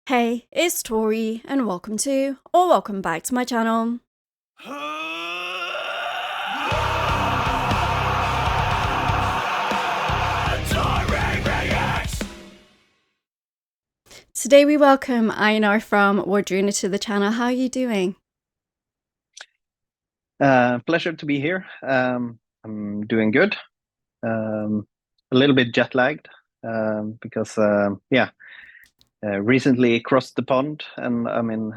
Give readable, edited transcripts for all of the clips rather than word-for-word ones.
Hey, it's Tori, and welcome back to my channel. Today we welcome Einar from WARDRUNA to the channel. How are you doing? Pleasure to be here. I'm doing good. A little bit jet lagged because recently crossed the pond and I'm in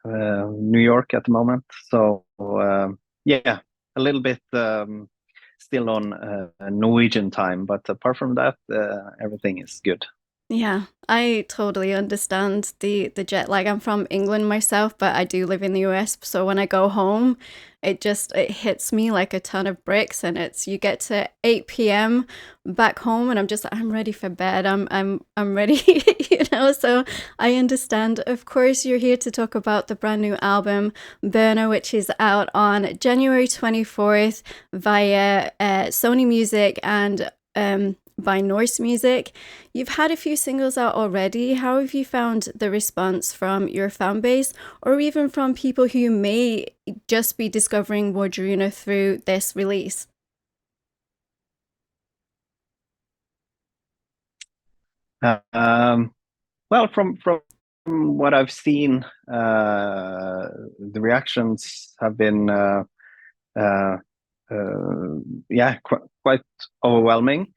New York at the moment. So yeah, a little bit still on Norwegian time, but apart from that, everything is good. Yeah, I totally understand the jet lag. I'm from England myself, but I do live in the US. So when I go home, it hits me like a ton of bricks, and it's you get to 8 p.m. back home, and I'm just like, I'm ready for bed. I'm ready, So I understand. Of course, you're here to talk about the brand new album Birna, which is out on January 24th via Sony Music and by Norse Music. You've had a few singles out already. How have you found the response from your fan base, or even from people who may just be discovering WARDRUNA through this release? Um, well, from what I've seen, the reactions have been uh, yeah, quite overwhelming.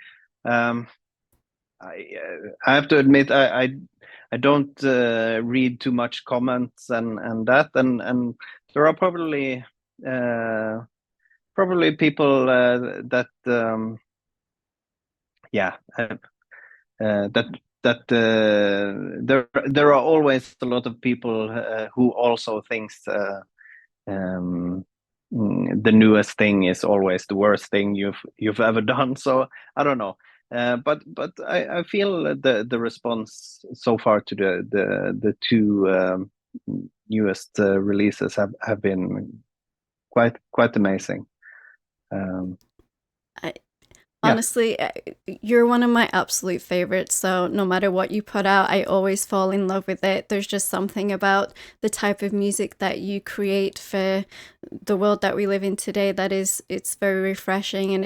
Um, I have to admit I don't read too much comments and that and there are uh, probably people that yeah that there are always a lot of people who also thinks um, the newest thing is always the worst thing you've ever done. So I don't know, but I feel the response so far to the two newest releases have been quite amazing. Um, I, yeah. Honestly, you're one of my absolute favorites. So no matter what you put out, I always fall in love with it. There's just something about the type of music that you create for the world that we live in today it's very refreshing, and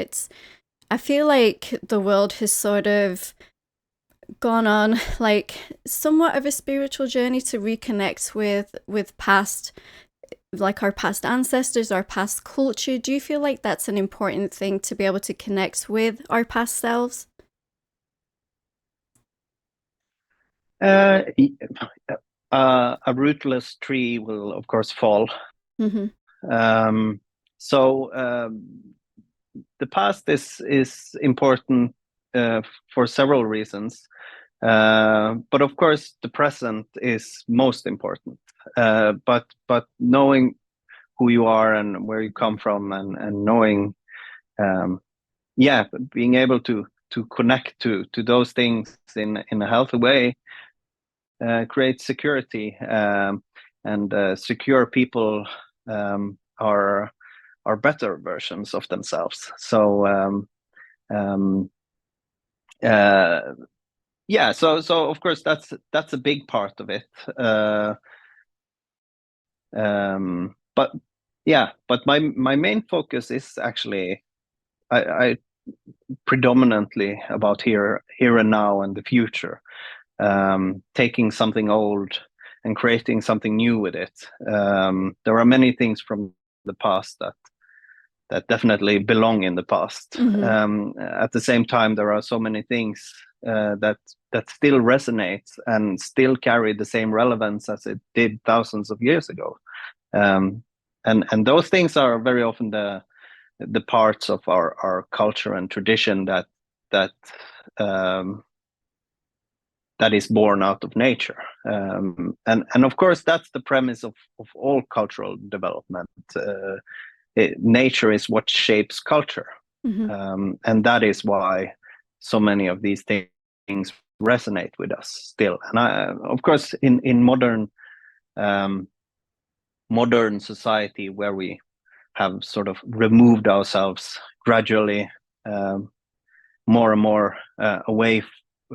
I feel like the world has sort of gone on like somewhat of a spiritual journey to reconnect with past, like our past ancestors, our past culture. Do you feel like that's an important thing, to be able to connect with our past selves? Uh, a rootless tree will of course fall. Mm-hmm. Um, so the past is important for several reasons, but of course the present is most important. But knowing who you are and where you come from, and knowing, um, yeah, being able to connect to those things in a healthy way creates security, and secure people are better versions of themselves. So um, uh, yeah, so of course that's a big part of it. But yeah, but my main focus is actually I predominantly about here and now and the future. Taking something old and creating something new with it. There are many things from the past that definitely belong in the past. Mm-hmm. At the same time, there are so many things that still resonate and still carry the same relevance as it did thousands of years ago. Um, and those things are very often the parts of our culture and tradition that um, that is born out of nature. And of course, that's the premise of all cultural development. Nature is what shapes culture. Mm-hmm. And that is why so many of these things resonate with us still. And of course, in um, modern society, where we have sort of removed ourselves gradually um, more and more away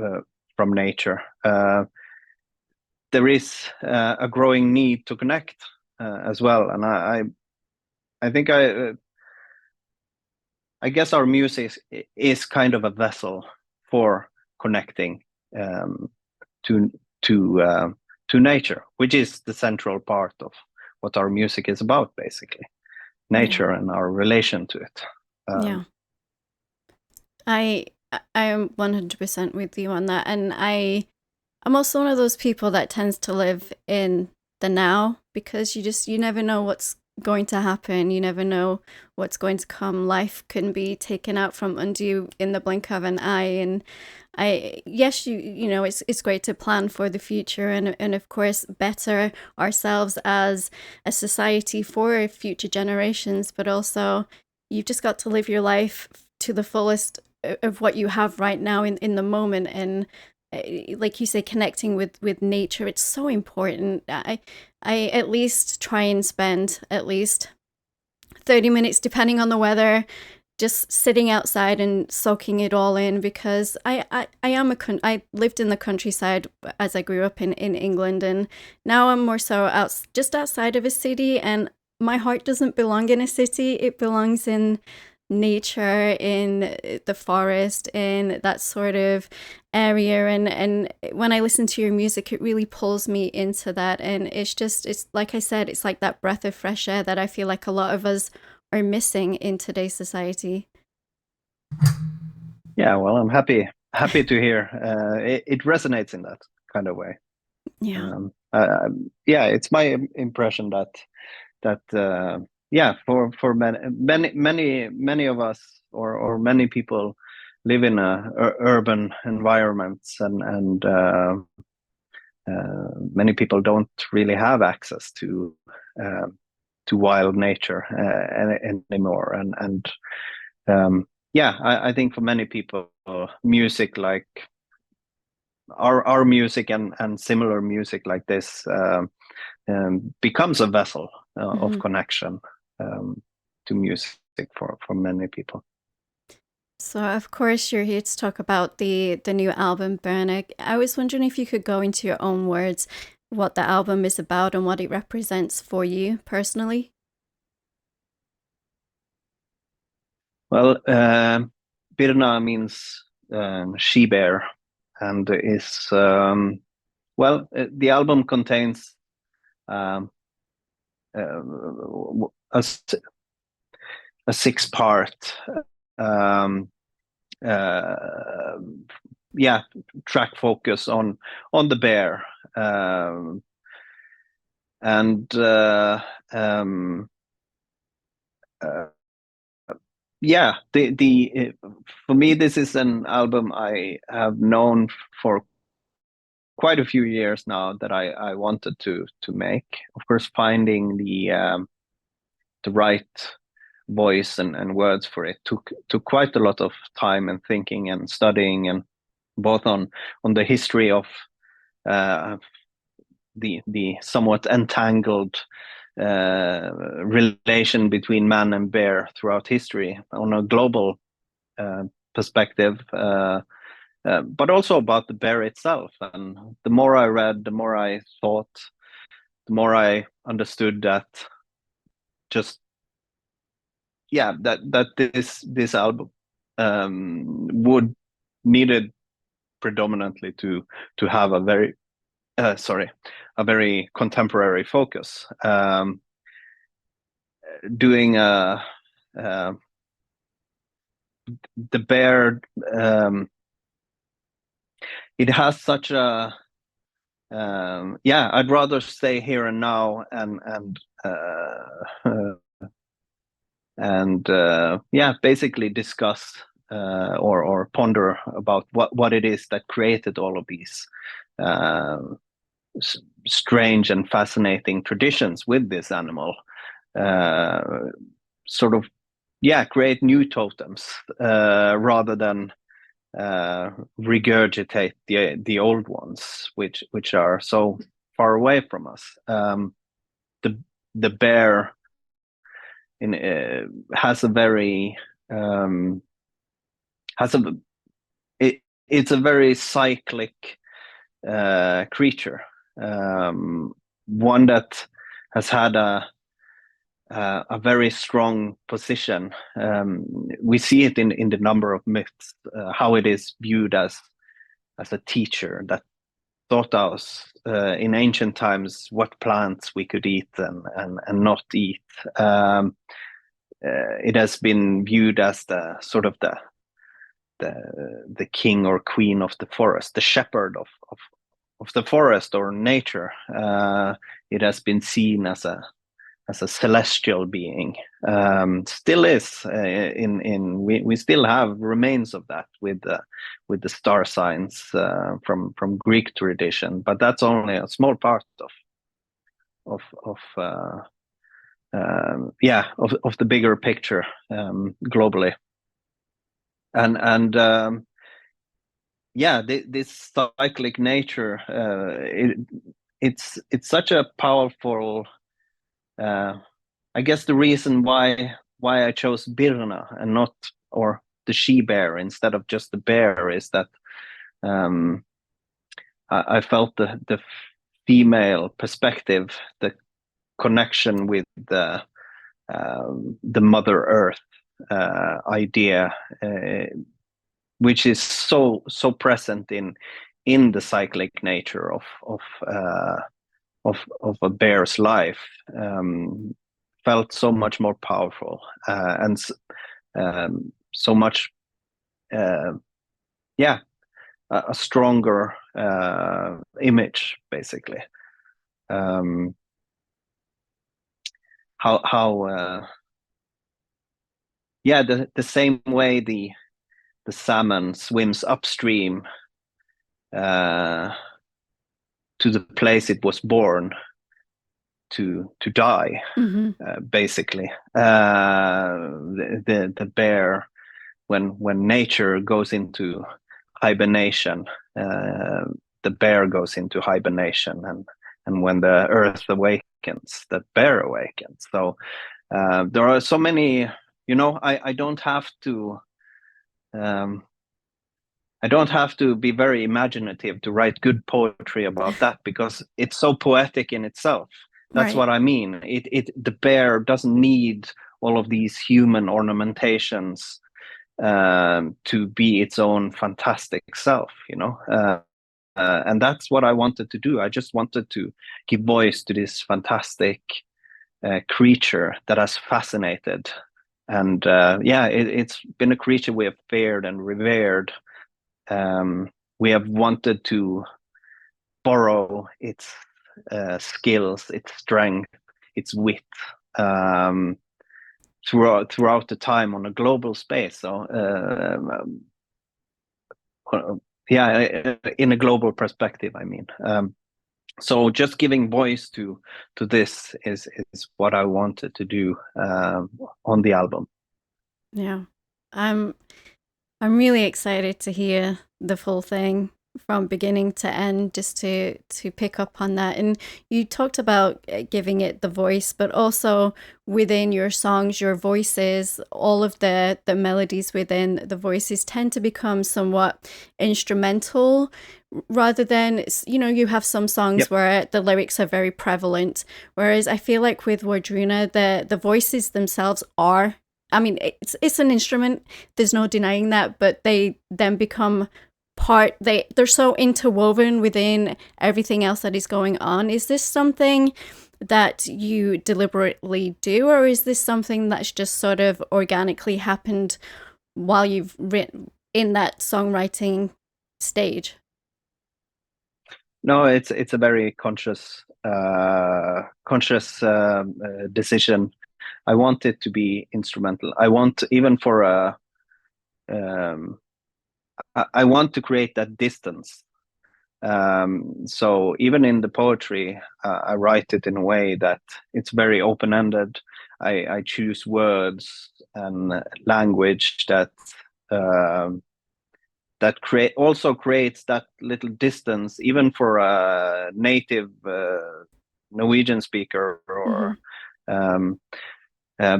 uh, from nature, there is a growing need to connect as well, and I think I guess our music is kind of a vessel for connecting um, to to nature, which is the central part of what our music is about, basically, nature and our relation to it. Yeah. I am 100% with you on that, and I'm also one of those people that tends to live in the now, because you never know what's going to happen. You never know what's going to come. Life can be taken out from under you in the blink of an eye. And yes, you know, it's great to plan for the future, and of course better ourselves as a society for future generations, but also you've just got to live your life to the fullest of what you have right now in the moment. And like you say, connecting with nature, it's so important. I at least try and spend at least 30 minutes, depending on the weather, just sitting outside and soaking it all in, because I lived in the countryside as I grew up in England, and now I'm more so just outside of a city, and my heart doesn't belong in a city. It belongs in nature, in the forest, in that sort of area. And when I listen to your music, it really pulls me into that. And it's like I said, it's like that breath of fresh air that I feel like a lot of us are missing in today's society. Yeah, well, I'm happy to hear it resonates in that kind of way. Yeah. Yeah, it's my impression that yeah, for many of us, or many people live in urban environments, and many people don't really have access uh, to wild nature anymore, and yeah, I think for many people, music like our music and similar music like this becomes a vessel of Mm-hmm. connection to music for many people. So, of course, you're here to talk about the new album, Birna. I was wondering if you could go into your own words what the album is about and what it represents for you personally. Well, Birna means she bear, and is the album contains um, a, a six-part um, uh, yeah, track focus on the bear, and uh, yeah, the for me, this is an album I have known for quite a few years now that I wanted to make. Of course, finding the right voice and words for it took quite a lot of time and thinking and studying, and both on the history of uh, the somewhat entangled relation between man and bear throughout history on a global perspective, but also about the bear itself. And the more I read, the more I thought, the more I understood that just yeah, that this album would needed predominantly to have a very a very contemporary focus. Doing uh, the bear, it has such a yeah. I'd rather stay here and now and yeah, basically discuss or ponder about what it is that created all of these uh, strange and fascinating traditions with this animal. Uh, Sort of, yeah, create new totems rather than regurgitate the old ones, which are so far away from us. The the bear in has a very has a it's a very cyclic creature. one that has had a very strong position. We see it in the number of myths, how it is viewed as a teacher that taught us in ancient times what plants we could eat and not eat. It has been viewed as the sort of the king or queen of the forest, the shepherd of the forest or nature. It has been seen as a celestial being. Still is we still have remains of that with the star signs from Greek tradition, but that's only a small part of the bigger picture globally. And this cyclic nature, it's such a powerful. I guess the reason why I chose Birna and not, or the she bear instead of just the bear, is that I felt the female perspective, the connection with the Mother Earth idea, which is so present in the cyclic nature of a bear's life, felt so much more powerful and so much a stronger image, basically. The same way the salmon swims upstream to the place it was born to die, basically. The bear, when nature goes into hibernation, the bear goes into hibernation, and when the earth awakens, the bear awakens. So there are so many, I don't have to be very imaginative to write good poetry about that, because it's so poetic in itself. That's right. what I mean. The bear doesn't need all of these human ornamentations to be its own fantastic self, and that's what I wanted to do. I just wanted to give voice to this fantastic creature that has fascinated, and it's been a creature we have feared and revered. We have wanted to borrow its skills, its strength, its wit throughout the time on a global space. So in a global perspective, I mean. So just giving voice to this is what I wanted to do on the album. Yeah, I'm really excited to hear the full thing from beginning to end, just to pick up on that. And you talked about giving it the voice, but also within your songs, your voices, all of the melodies within the voices tend to become somewhat instrumental, rather than, you have some songs where the lyrics are very prevalent, whereas I feel like with Wardruna, the voices themselves are, I mean, it's an instrument, there's no denying that, but they then become they're so interwoven within everything else that is going on. Is this something that you deliberately do, or is this something that's just sort of organically happened while you've written in that songwriting stage? No, it's a very conscious decision. I want it to be instrumental. I want, even for I want to create that distance. So even in the poetry, I write it in a way that it's very open-ended. I choose words and language that creates that little distance, even for a native Norwegian speaker, or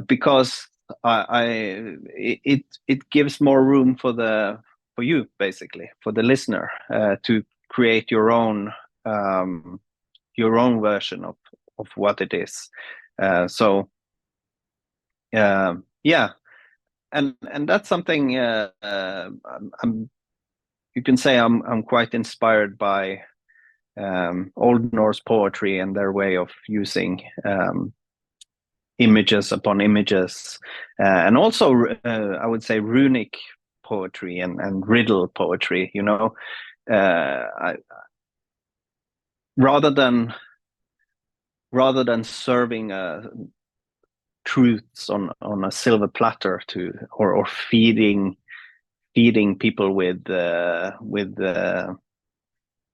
because it gives more room for you, basically, for the listener, to create your own your own version of what it is. So yeah, and that's something you can say I'm quite inspired by Old Norse poetry and their way of using images upon images, and also I would say runic poetry and riddle poetry. Rather than serving truths on a silver platter or feeding people with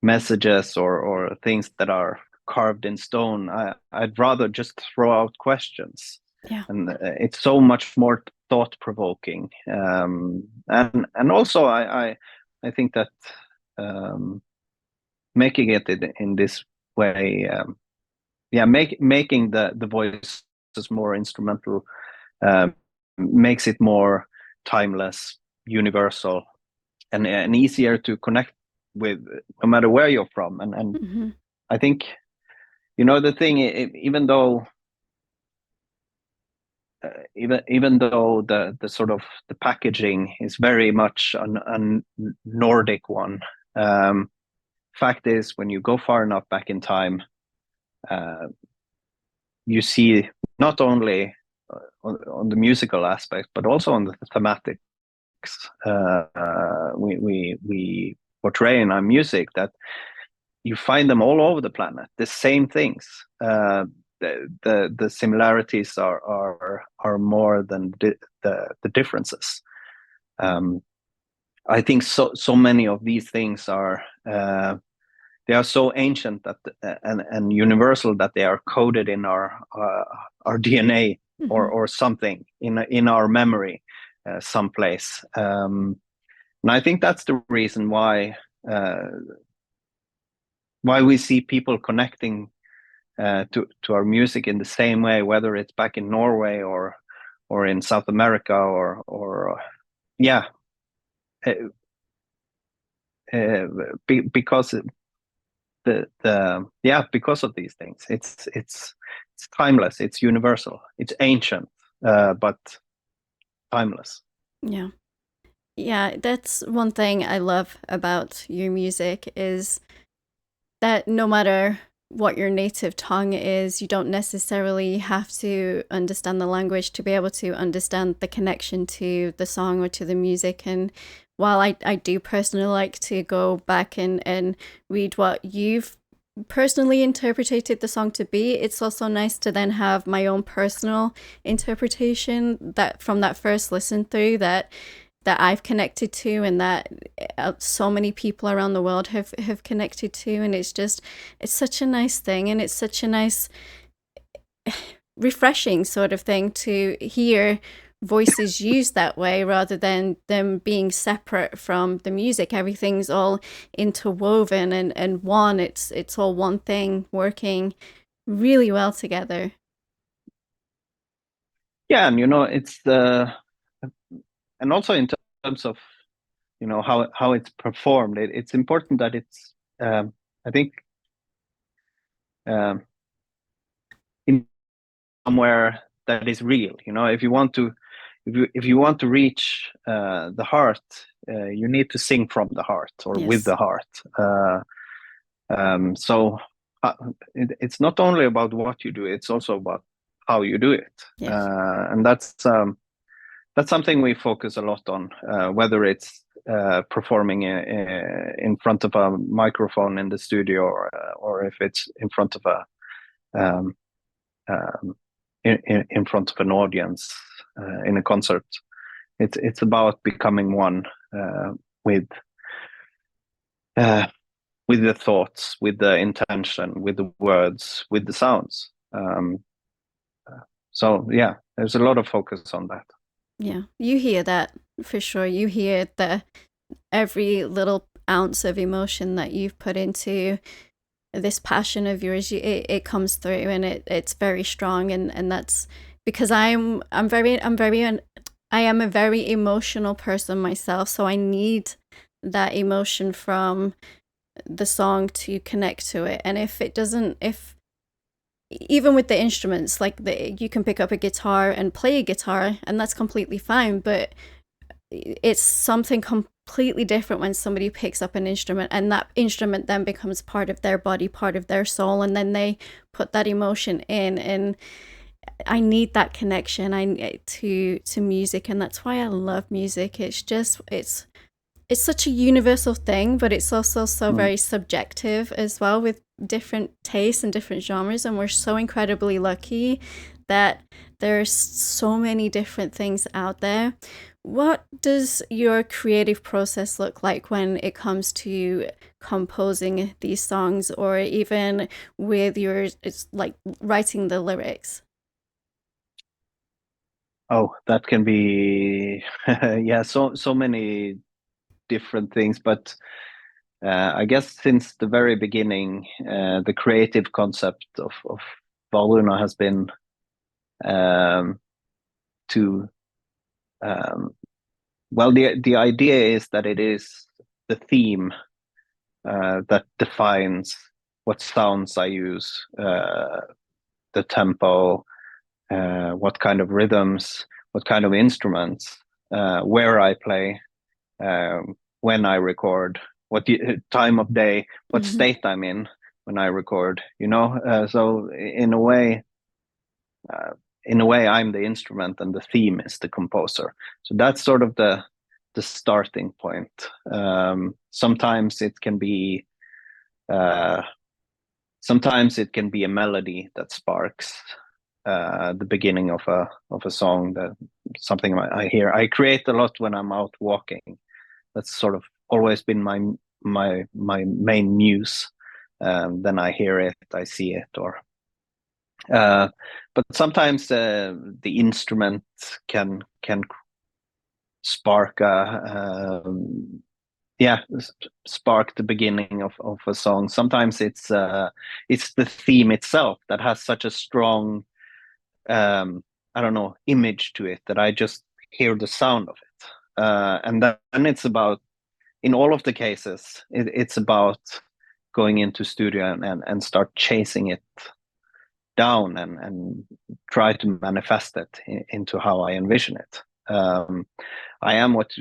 messages or things that are carved in stone. I'd rather just throw out questions. Yeah. And it's so much more thought-provoking. And also I think that making it in this way, making the voices more instrumental, makes it more timeless, universal, and easier to connect with, no matter where you're from. And Mm-hmm. I think, the thing, even though the sort of the packaging is very much a Nordic one, fact is, when you go far enough back in time, you see not only on the musical aspect, but also on the thematics we portray in our music, that you find them all over the planet, the same things. The similarities are more than the differences. I think so many of these things are they are so ancient that and universal that they are coded in our DNA, or something in our memory someplace. And I think that's the reason why we see people connecting to our music in the same way, whether it's back in Norway or in South America or yeah, because because of these things. It's timeless, it's universal, it's ancient, but timeless. Yeah, that's one thing I love about your music, is that no matter what your native tongue is, you don't necessarily have to understand the language to be able to understand the connection to the song or to the music. And while I do personally like to go back and read what you've personally interpreted the song to be, it's also nice to then have my own personal interpretation that from that first listen through that I've connected to, and that so many people around the world have connected to. And it's such a nice thing, and it's such a nice, refreshing sort of thing to hear voices used that way, rather than them being separate from the music. Everything's all interwoven and one. It's all one thing working really well together. Yeah, and it's and also in terms of how it's performed, it's important that it's I think in somewhere that is real. If you want to reach the heart, you need to sing from the heart, or with Yes. the heart. So it's not only about what you do, it's also about how you do it. Yes. And that's something we focus a lot on, whether it's performing in front of a microphone in the studio, or if it's in front of in front of an audience in a concert. It's about becoming one with the thoughts, with the intention, with the words, with the sounds. So yeah, there's a lot of focus on that. Yeah, you hear that for sure. You hear every little ounce of emotion that you've put into this passion of yours. It comes through, and it's very strong. And that's because I am a very emotional person myself. So I need that emotion from the song to connect to it. And if it doesn't, if even with the instruments, like you can pick up a guitar and play a guitar, and that's completely fine. But it's something completely different when somebody picks up an instrument, and that instrument then becomes part of their body, part of their soul, and then they put that emotion in. And I need that connection to music, and that's why I love music. It's such a universal thing, but it's also so very subjective as well, with different tastes and different genres. And we're so incredibly lucky that there's so many different things out there. What does your creative process look like when it comes to composing these songs, or even with it's like writing the lyrics? Oh, that can be yeah, so many different things, but I guess since the very beginning, the creative concept of WARDRUNA has been to well, the idea is that it is the theme that defines what sounds I use, the tempo, what kind of rhythms, what kind of instruments, where I play, when I record, what time of day, what Mm-hmm. state I'm in when I record. So uh, in a way, I'm the instrument and the theme is the composer. So that's sort of the starting point. Sometimes it can be uh, sometimes it can be a melody that sparks the beginning of a song, that something I hear. I create a lot when I'm out walking. That's sort of always been my main muse. Then I hear it, I see it, or but sometimes the instrument can spark yeah, spark the beginning of a song. Sometimes it's the theme itself that has such a strong I don't know, image to it, that I just hear the sound of it, and then it's about, in all of the cases, it's about going into studio and start chasing it down and try to manifest it into how I envision it. I am what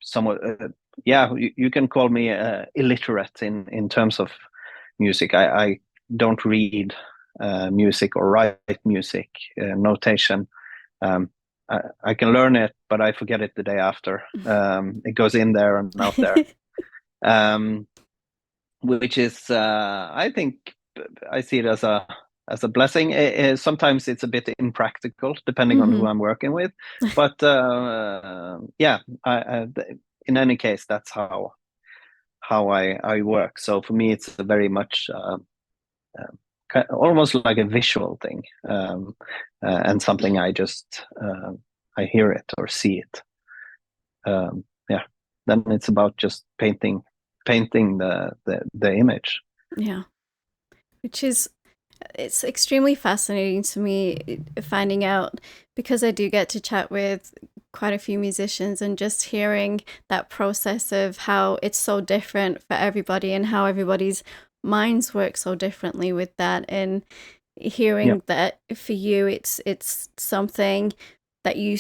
somewhat, yeah, you can call me illiterate in terms of music. I don't read music or write music notation. Um, I can learn it, but I forget it the day after. It goes in there and out there, which is, I think, I see it as a blessing. Sometimes it's a bit impractical, depending on who Mm-hmm. I'm working with. But yeah, in any case, that's how I work. So for me, it's a very much almost like a visual thing, and something I hear it or see it. Yeah, then it's about just painting the image. Yeah, which is, it's extremely fascinating to me, finding out, because I do get to chat with quite a few musicians, and just hearing that process of how it's so different for everybody, and how everybody's minds work so differently with that. And Yeah, hearing that for you, it's something that you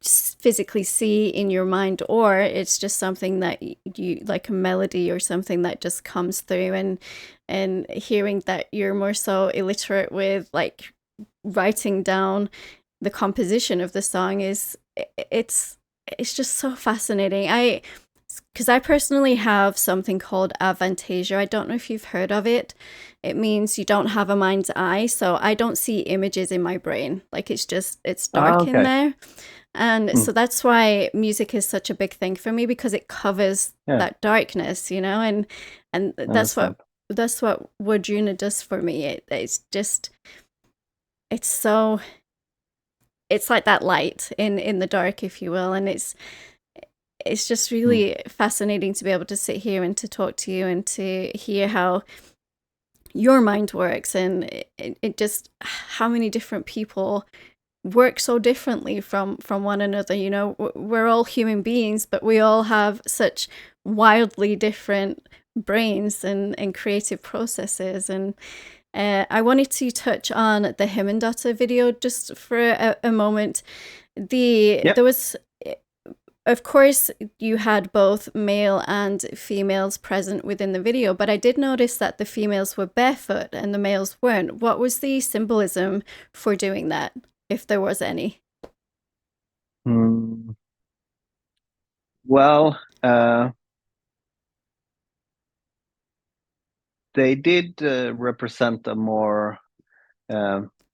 physically see in your mind, or it's just something that you, like a melody or something that just comes through. And hearing that you're more so illiterate with like writing down the composition of the song, is it's just so fascinating. Because I personally have something called Avantasia. I don't know if you've heard of it. It means you don't have a mind's eye, so I don't see images in my brain. Like it's dark in okay. there. And Mm, so that's why music is such a big thing for me, because it covers yeah, that darkness, and I understand. that's what Wardruna does for me. It's just, it's so, it's like that light in the dark, if you will. And it's just Mm, really fascinating to be able to sit here and to talk to you, and to hear how your mind works, and it just, how many different people work so differently from one another. We're all human beings, but we all have such wildly different brains and creative processes. And I wanted to touch on the Himmendotter video just for a moment. Yep. There was, of course, you had both male and females present within the video, but I did notice that the females were barefoot and the males weren't. What was the symbolism for doing that, if there was any? Mm, well, they did represent a more,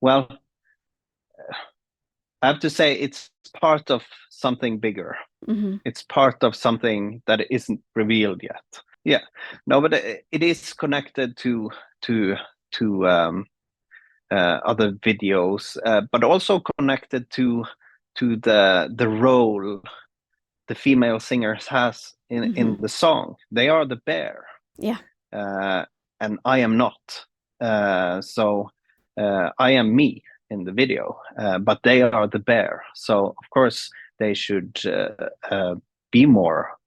well, I have to say it's part of something bigger. Mm-hmm. It's part of something that isn't revealed yet. Yeah, no, but it is connected to other videos, but also connected to the role the female singers has Mm-hmm. in the song. They are the bear, Yeah. and I am not. So I am me in the video, but they are the bear. So of course they should be more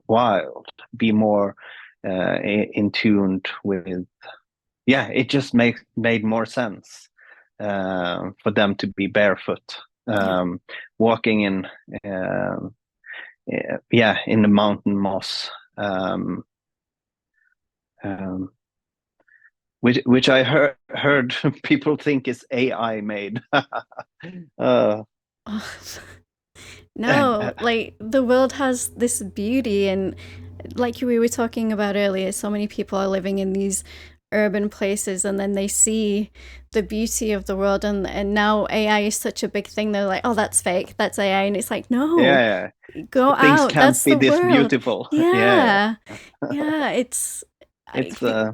wild, be more in tuned with. Yeah, it just made more sense for them to be barefoot, Yeah. walking in. Yeah, in the mountain moss, um, which I heard people think is AI made. uh, No, like the world has this beauty, and like we were talking about earlier, so many people are living in these urban places and then they see the beauty of the world, and now AI is such a big thing. They're like, oh, that's fake, that's AI. And it's like, no, yeah, go things out, can't that's be the this world. beautiful. Yeah, Yeah. yeah. Yeah, I It's think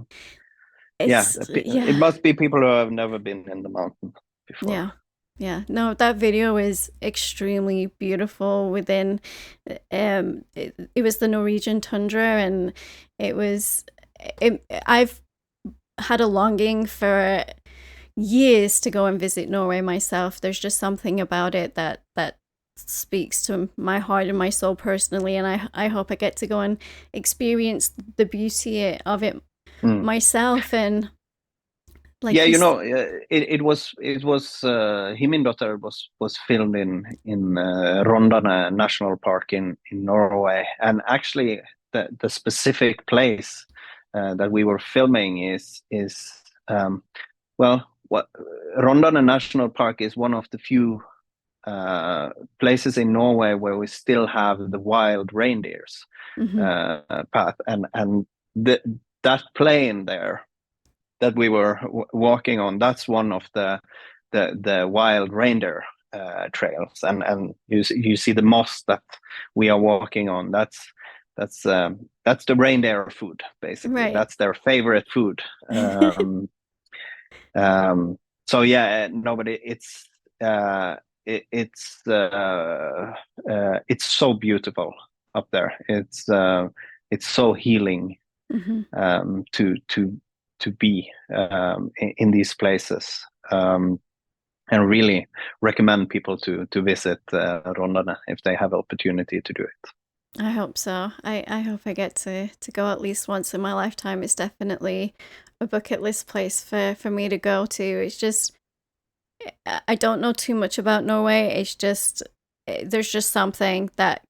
yeah, it yeah. must be people who have never been in the mountain before. Yeah. Yeah. No, that video is extremely beautiful within it was the Norwegian Tundra, and it was I've had a longing for years to go and visit Norway myself. There's just something about it that speaks to my heart and my soul personally, and I hope I get to go and experience the beauty of it Mm. myself. And Yeah, like you it was Himindottir was filmed in Rondane National Park in Norway, and actually the specific place that we were filming is well, what Rondane National Park is one of the few places in Norway where we still have the wild reindeers hmm path, and the, that plain there that we were walking on, that's one of the wild reindeer trails, and you see the moss that we are walking on. That's the reindeer food, basically. right. That's their favorite food. So yeah, nobody. It's so beautiful up there. It's so healing hmm to be in these places, and really recommend people to visit Rondane if they have opportunity to do it. I hope so. I hope I get to go at least once in my lifetime. It's definitely a bucket list place for me to go to. It's just I don't know too much about Norway. It's just there's just something that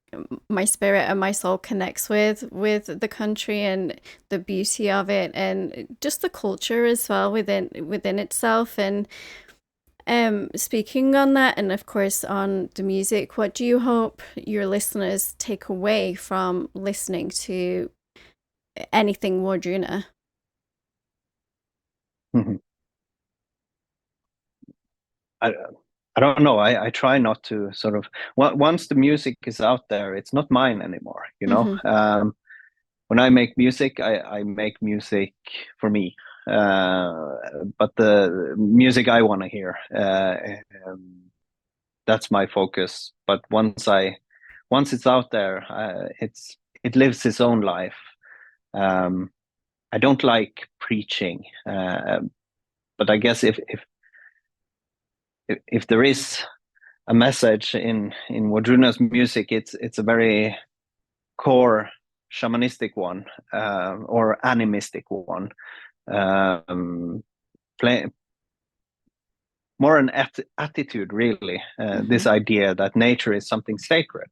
my spirit and my soul connects with the country and the beauty of it, and just the culture as well within itself. And speaking on that, and of course on the music, what do you hope your listeners take away from listening to anything Wardruna? Mhm. I, I don't know. I try not to sort of, once the music is out there, it's not mine anymore, you know. Mm-hmm. When I make music, I make music for me, but the music I want to hear, that's my focus. But once it's out there, it lives its own life. um, I don't like preaching, but I guess if there is a message in Wardruna's music, it's a very core shamanistic one, or animistic one. Play, more an attitude, really. This idea that nature is something sacred.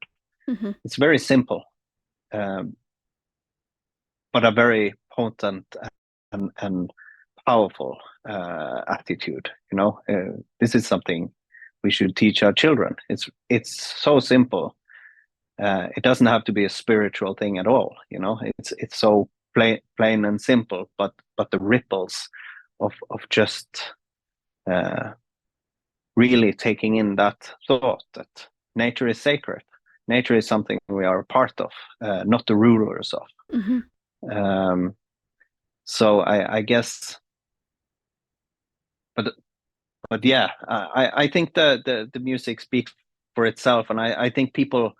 It's very simple, but a very potent and powerful attitude. This is something we should teach our children. It's so simple. It doesn't have to be a spiritual thing at all. It's so plain and simple, but the ripples of just really taking in that thought that nature is sacred. Nature is something we are a part of, not the rulers of. So I guess, but yeah, I think the music speaks for itself, and I think people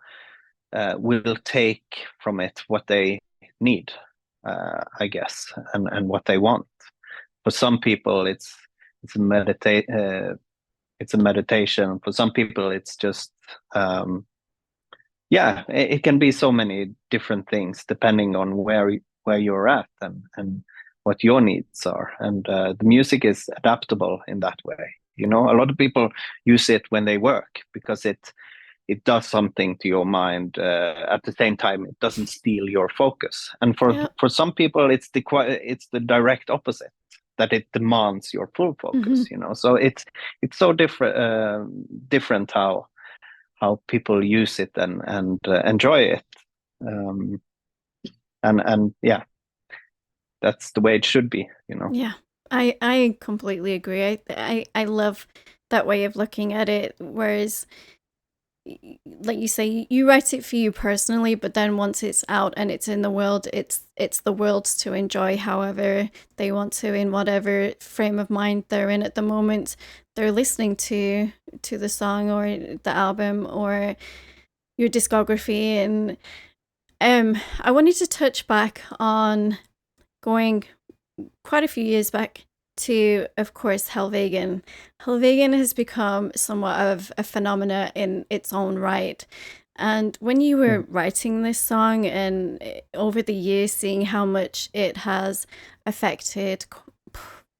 will take from it what they need, I guess, and what they want. For some people, it's a meditation. For some people, it's just it can be so many different things depending on where you're at and what your needs are. And the music is adaptable in that way. A lot of people use it when they work because it does something to your mind. At the same time, it doesn't steal your focus. And for some people, it's the direct opposite, that it demands your full focus. So it's so different how people use it and enjoy it. And yeah, that's the way it should be. Yeah, I completely agree. I love that way of looking at it. Whereas, like you say, you write it for you personally, but then once it's out and it's in the world, it's the world's to enjoy however they want to, in whatever frame of mind they're in at the moment they're listening to the song or the album or your discography. And I wanted to touch back on going quite a few years back to, of course, Helvegen. Helvegen has become somewhat of a phenomena in its own right. And when you were writing this song and over the years seeing how much it has affected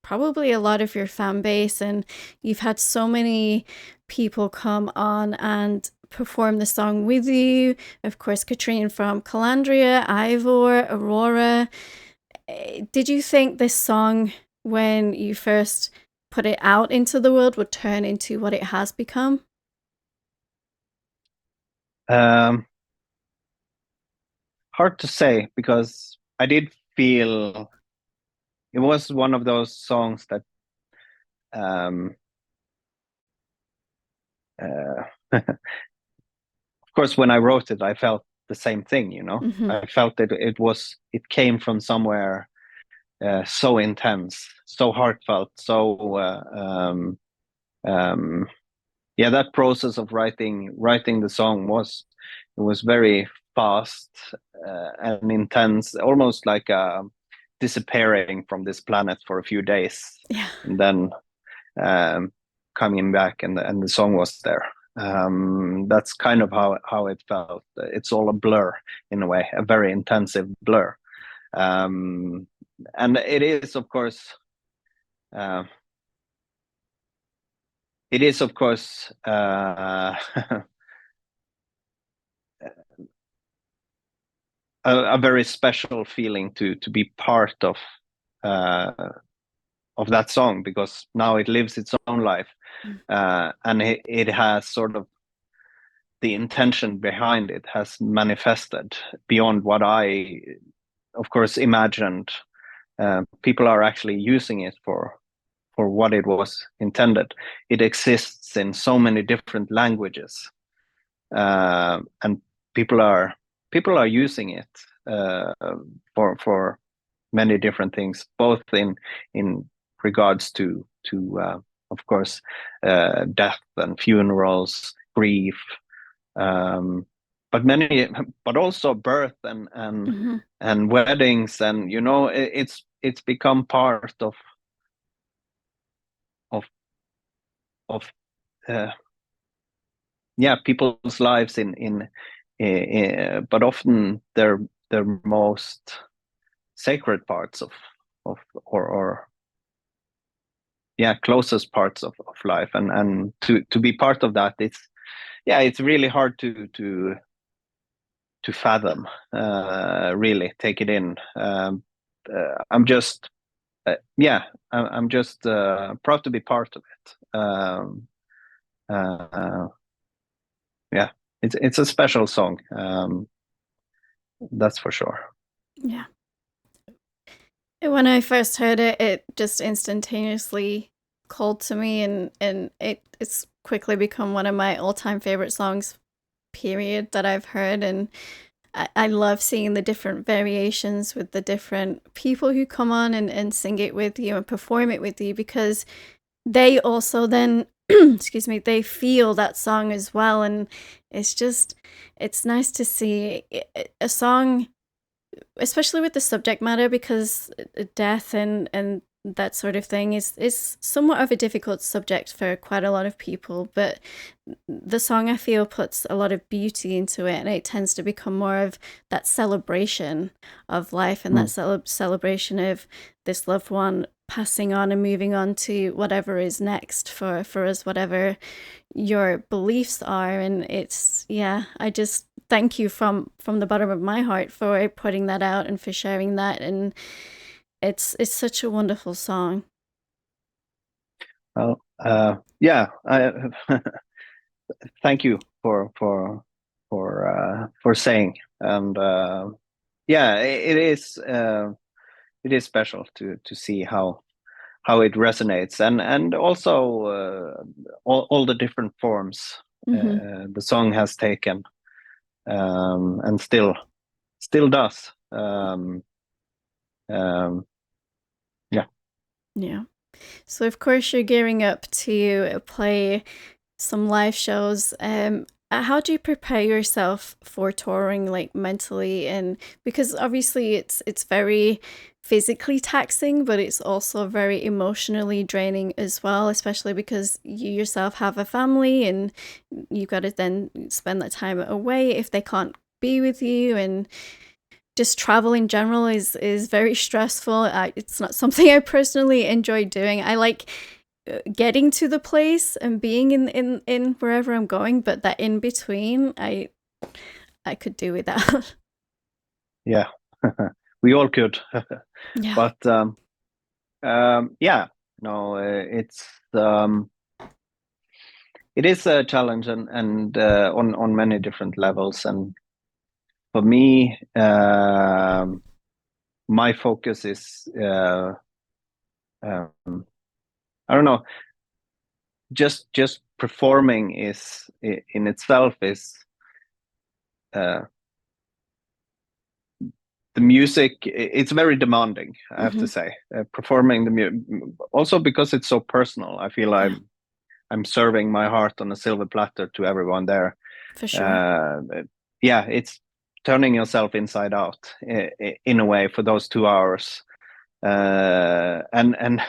probably a lot of your fan base, and you've had so many people come on and perform the song with you, of course, Katrine from Calandria, Ivor, Aurora. Did you think this song, when you first put it out into the world, would turn into what it has become? Hard to say, because I did feel it was one of those songs that of course, when I wrote it, I felt the same thing. I felt that it came from somewhere so intense, so heartfelt, so that process of writing the song was very fast and intense, almost like disappearing from this planet for a few days, and then coming back, and the song was there. That's kind of how it felt. It's all a blur in a way, a very intensive blur. And it is, of course, a very special feeling to be part of that song, because now it lives its own life, and it has sort of, the intention behind it has manifested beyond what I, of course, imagined. People are actually using it for what it was intended. It exists in so many different languages, and people are using it for many different things, both in regards to of course death and funerals, grief, but also birth and weddings, and it's become part of people's lives in but often they're the most sacred parts of or yeah, closest parts of life, and to be part of that, it's really hard to fathom, really take it in. I'm just I'm just proud to be part of it. Yeah, it's a special song, that's for sure. Yeah. When I first heard it, it just instantaneously called to me, and it's quickly become one of my all-time favorite songs, period, that I've heard. And I love seeing the different variations with the different people who come on and sing it with you and perform it with you, because they also then excuse me, they feel that song as well. And it's nice to see a song, especially with the subject matter, because death and that sort of thing is somewhat of a difficult subject for quite a lot of people, but the song, I feel, puts a lot of beauty into it, and it tends to become more of that celebration of life and that celebration of this loved one passing on and moving on to whatever is next for us, whatever your beliefs are. And it's, yeah, I just thank you from the bottom of my heart for putting that out and for sharing that. And it's such a wonderful song. Well, yeah, I thank you for saying. And yeah, it is special to see how it resonates, and also all the different forms the song has taken, and still does. Yeah. Yeah. So of course you're gearing up to play some live shows. How do you prepare yourself for touring, like mentally? And because obviously it's very physically taxing, but it's also very emotionally draining as well, especially because you yourself have a family and you've got to then spend that time away if they can't be with you. And just travel in general is very stressful. It's not something I personally enjoy doing. I like getting to the place and being in wherever I'm going, but that in between, I could do without. Yeah. We all could. Yeah. But yeah, no, it is a challenge, and on many different levels. And for me, my focus is I don't know, just performing is in itself is the music. It's very demanding, I have to say. Performing the music, also because it's so personal. I feel I'm serving my heart on a silver platter to everyone there. For sure. Yeah, it's turning yourself inside out in a way for those 2 hours, and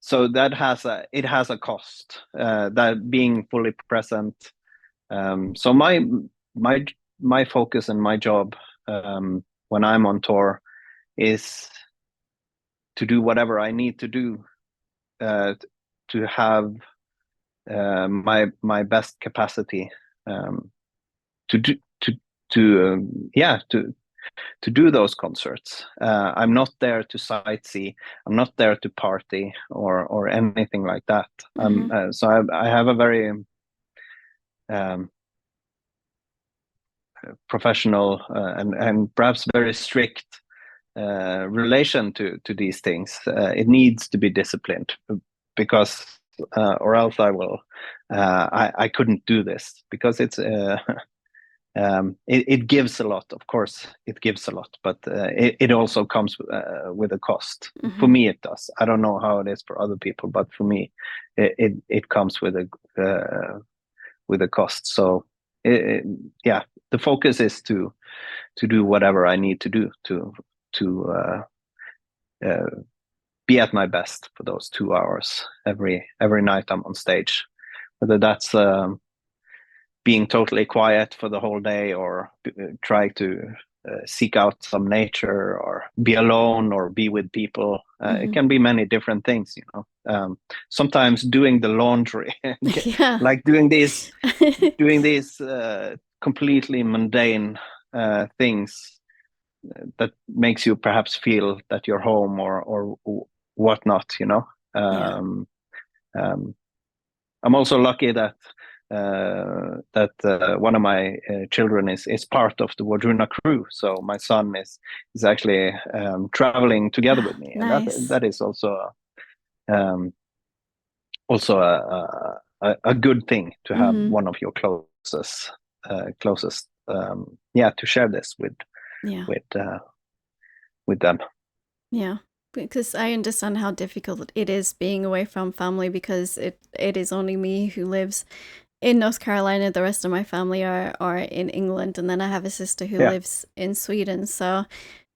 so that has a cost. That being fully present. So my focus and my job, when I'm on tour, is to do whatever I need to do to have my best capacity, to do to do those concerts. I'm not there to sightsee. I'm not there to party or anything like that. So I have a very professional and perhaps very strict relation to these things. It needs to be disciplined, because or else I couldn't do this, because it gives a lot. Of course, it gives a lot, but it also comes with a cost. For me, it does. I don't know how it is for other people, but for me, it comes with a cost. So yeah, the focus is to do whatever I need to do to be at my best for those 2 hours every night I'm on stage, whether that's being totally quiet for the whole day, or try to seek out some nature, or be alone, or be with people. It can be many different things, you know. Sometimes doing the laundry, Yeah. like doing these completely mundane things that makes you perhaps feel that you're home, or whatnot, you know. Yeah. Um, I'm also lucky that one of my children is part of the Wardruna crew. So my son is actually traveling together with me, and Nice. that is um, also a good thing to have one of your closest to share this Yeah. with with them. Yeah. Because I understand how difficult it is being away from family, because it is only me who lives in North Carolina. The rest of my family are in England, and then I have a sister who Yeah, lives in Sweden. So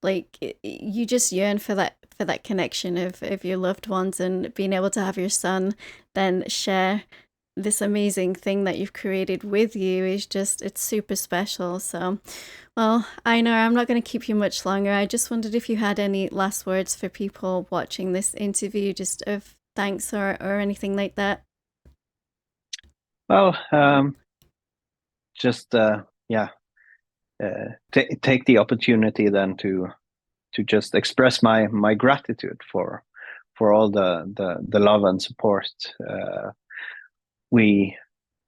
like you just yearn for that connection of your loved ones, and being able to have your son then share this amazing thing that you've created with you is just, it's super special. So, well, Einar, I'm not going to keep you much longer. I just wondered if you had any last words for people watching this interview, just of thanks or anything like that. well, just take the opportunity then to just express my gratitude for all the love and support we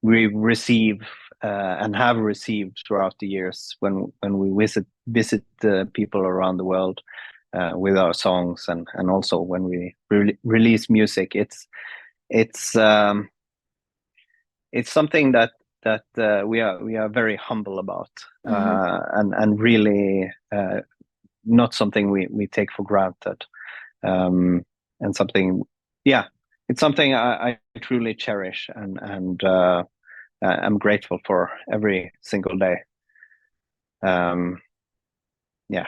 we receive and have received throughout the years when we visit people around the world with our songs, and also when we release music. It's something that we are very humble about, and really not something we take for granted, and something, yeah, it's something I truly cherish, and I'm grateful for every single day. Yeah.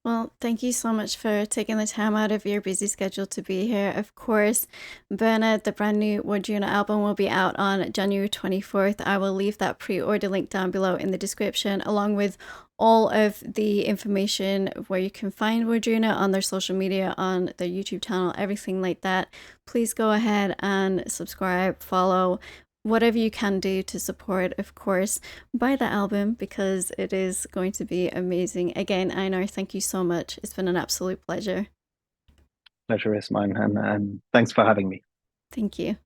Well, thank you so much for taking the time out of your busy schedule to be here. Of course, Birna, the brand new WARDRUNA album, will be out on January 24th. I will leave that pre-order link down below in the description, along with all of the information where you can find WARDRUNA on their social media, on their YouTube channel, everything like that. Please go ahead and subscribe, follow, whatever you can do to support. Of course, buy the album, because it is going to be amazing. Again, Einar, thank you so much. It's been an absolute pleasure. Pleasure is mine, and thanks for having me. Thank you.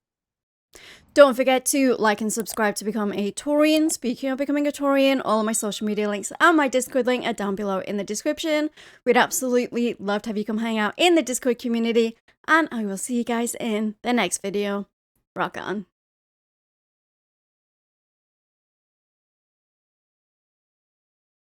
Don't forget to like and subscribe to become a Taurian. Speaking of becoming a Taurian, all of my social media links and my Discord link are down below in the description. We'd absolutely love to have you come hang out in the Discord community, and I will see you guys in the next video. Rock on.